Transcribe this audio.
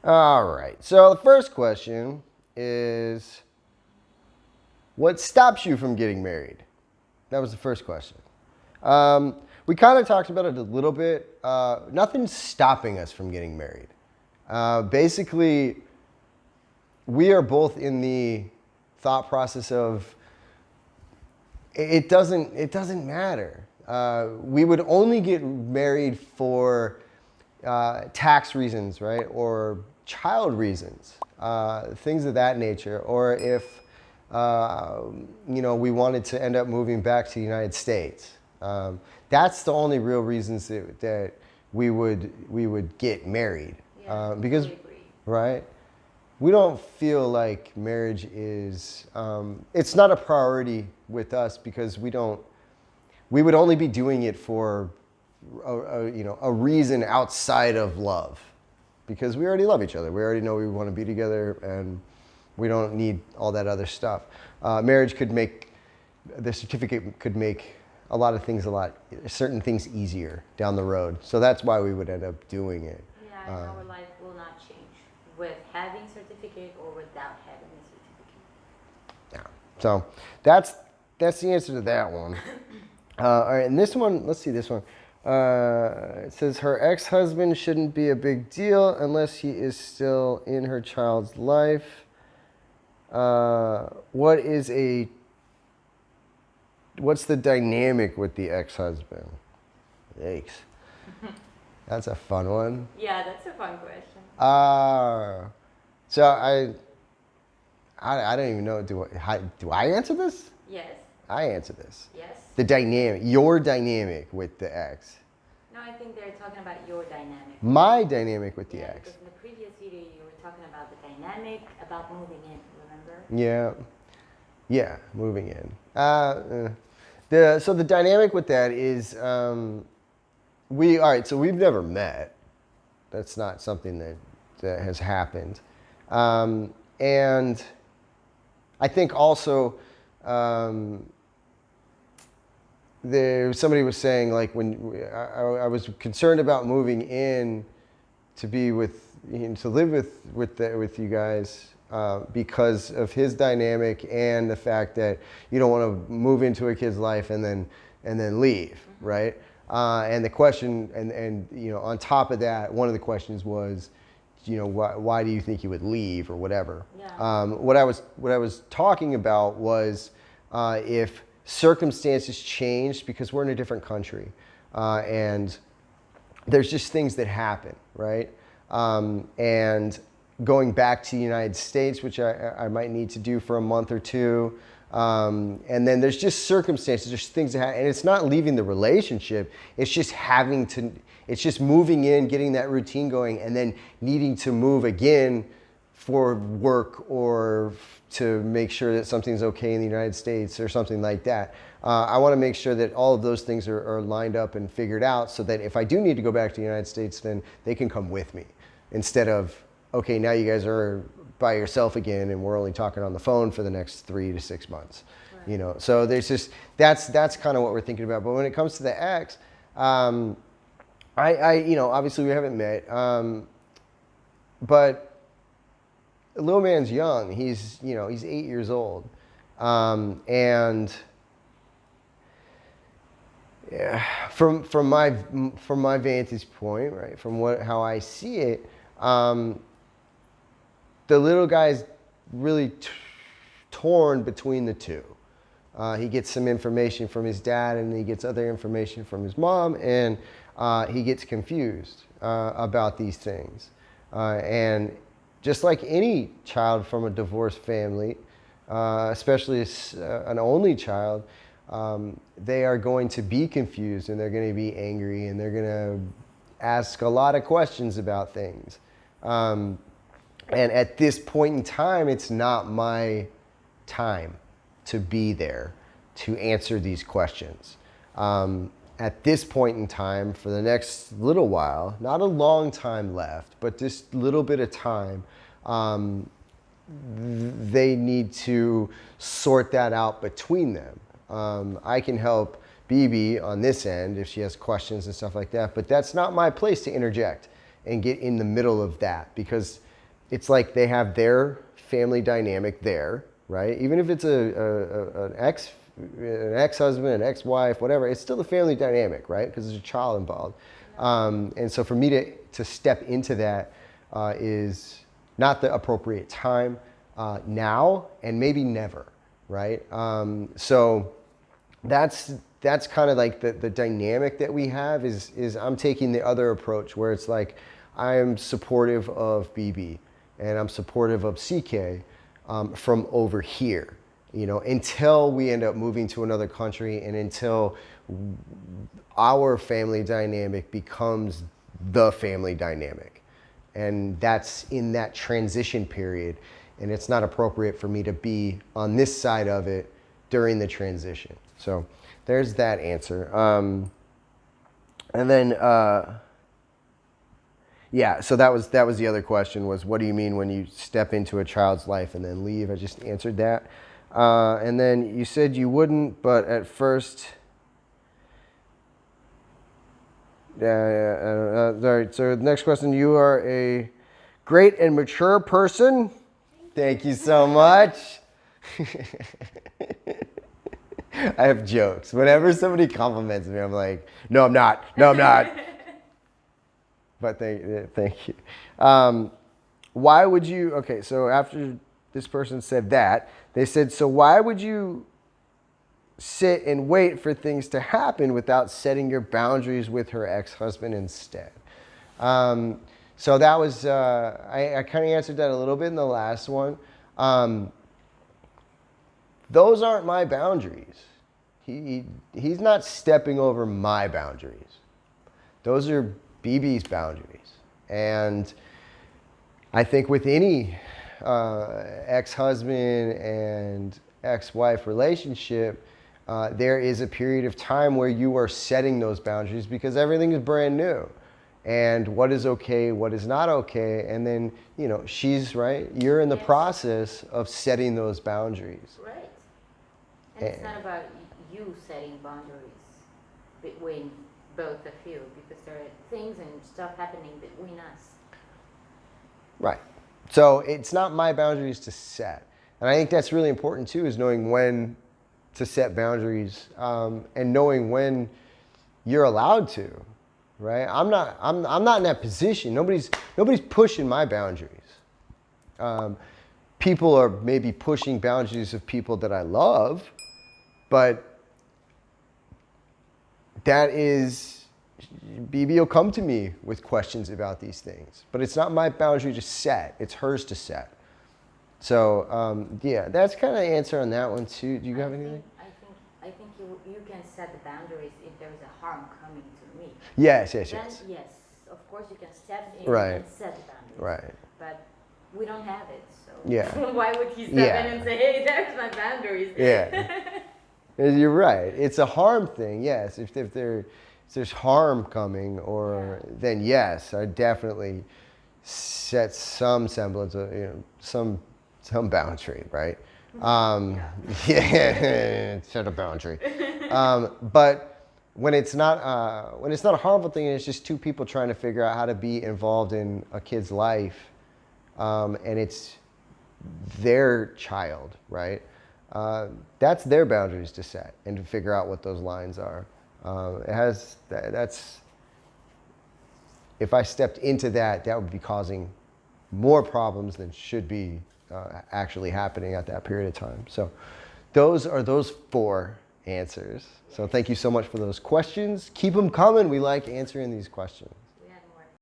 All right. So the first question is, what stops you from getting married? That was the first question. We kind of talked about it a little bit. Nothing's stopping us from getting married. Basically, we are both in the thought process of it doesn't matter. We would only get married for tax reasons, right, or child reasons, things of that nature, or if we wanted to end up moving back to the United States. That's the only real reasons that we would get married. Yeah, Because, totally agree. right, we don't feel like marriage is, it's not a priority with us because we would only be doing it for a reason outside of love, because we already love each other. We already know we want to be together, and we don't need all that other stuff. Marriage could make, the certificate could make a lot of things certain things easier down the road. So that's why we would end up doing it. Yeah, and our life will not change with having certificate or without having a certificate. Yeah. So that's the answer to that one. All right, and this one, let's see this one. It says her ex-husband shouldn't be a big deal unless he is still in her child's life. What's the dynamic with the ex-husband? Yikes. That's a fun one. Yeah, that's a fun question. So I don't even know. Do I answer this? Yes. I answer this. Yes. The dynamic, your dynamic with the ex. No, I think they're talking about your dynamic. My dynamic with the Yeah, ex. because in the previous video you were talking about the dynamic about moving in, remember? Yeah, moving in. So the dynamic with that is, all right, so we've never met. That's not something that has happened. And I think also, somebody was saying, like, when I was concerned about moving in to be to live with you guys, because of his dynamic and the fact that you don't want to move into a kid's life and then leave, mm-hmm. right? And the question, and on top of that, one of the questions was, why do you think you would leave or whatever? Yeah. What I was talking about was if circumstances changed, because we're in a different country, and there's just things that happen, right? And going back to the United States, which I might need to do for a month or two. And then there's just circumstances, there's things that happen. And it's not leaving the relationship. It's just it's just moving in, getting that routine going, and then needing to move again for work or to make sure that something's okay in the United States or something like that. I want to make sure that all of those things are lined up and figured out so that if I do need to go back to the United States, then they can come with me instead of, okay, now you guys are by yourself again and we're only talking on the phone for the next 3 to 6 months. Right. So there's just, that's kind of what we're thinking about. But when it comes to the ex, obviously we haven't met, but little man's young. He's 8 years old. And yeah, from my vantage point, right, from how I see it, the little guy's really torn between the two. He gets some information from his dad and he gets other information from his mom, and he gets confused about these things. And just like any child from a divorced family, especially an only child, they are going to be confused and they're going to be angry and they're going to ask a lot of questions about things. And at this point in time, it's not my time to be there to answer these questions. At this point in time, for the next little while, not a long time left, but just a little bit of time, they need to sort that out between them. I can help BB on this end if she has questions and stuff like that, but that's not my place to interject and get in the middle of that, because it's like they have their family dynamic there, right? Even if it's an ex-husband, an ex-wife, whatever, it's still a family dynamic, right? Because there's a child involved. And so for me to step into that is not the appropriate time now, and maybe never, right? So that's kind of like the dynamic that we have is I'm taking the other approach where it's like I am supportive of BB and I'm supportive of CK from over here, you know, until we end up moving to another country and until our family dynamic becomes the family dynamic. And that's in that transition period. And it's not appropriate for me to be on this side of it during the transition. So there's that answer. And then, yeah, so that was the other question was, what do you mean when you step into a child's life and then leave? I just answered that. And then you said you wouldn't, but at first... all right, so the next question, you are a great and mature person. Thank you so much. I have jokes. Whenever somebody compliments me, I'm like, no, I'm not. No, I'm not. But thank you. Why would you, okay, so after this person said that, they said, so why would you sit and wait for things to happen without setting your boundaries with her ex-husband instead? So that was, I kind of answered that a little bit in the last one. Those aren't my boundaries. He's not stepping over my boundaries. Those are BB's boundaries. And I think with any ex-husband and ex-wife relationship, there is a period of time where you are setting those boundaries because everything is brand new. And what is okay, what is not okay, and then, you know, she's right, you're in the process of setting those boundaries. Right. And it's not about you setting boundaries between both of you, because there are things and stuff happening between us. Right. So it's not my boundaries to set. And I think that's really important too, is knowing when to set boundaries and knowing when you're allowed to. Right? I'm not in that position. Nobody's pushing my boundaries. People are maybe pushing boundaries of people that I love, but that is, BB will come to me with questions about these things. But it's not my boundary to set. It's hers to set. So yeah, that's kind of the answer on that one too. Do you have anything? I think you can set the boundaries if there is a harm coming to me. Yes. Then, yes, of course you can step in Right. and set the boundaries. Right. But we don't have it, so Yeah. why would he step in and say, hey, there's my boundaries? Yeah. You're right. It's a harm thing, yes. If there's harm coming, or then yes, I definitely set some semblance of, you know, some boundary, right? Yeah, set a boundary. But when it's not a harmful thing, and it's just two people trying to figure out how to be involved in a kid's life, and it's their child, right? That's their boundaries to set and to figure out what those lines are. That's if I stepped into that would be causing more problems than should be actually happening at that period of time. So those are those 4 answers. So thank you so much for those questions. Keep them coming. We like answering these questions.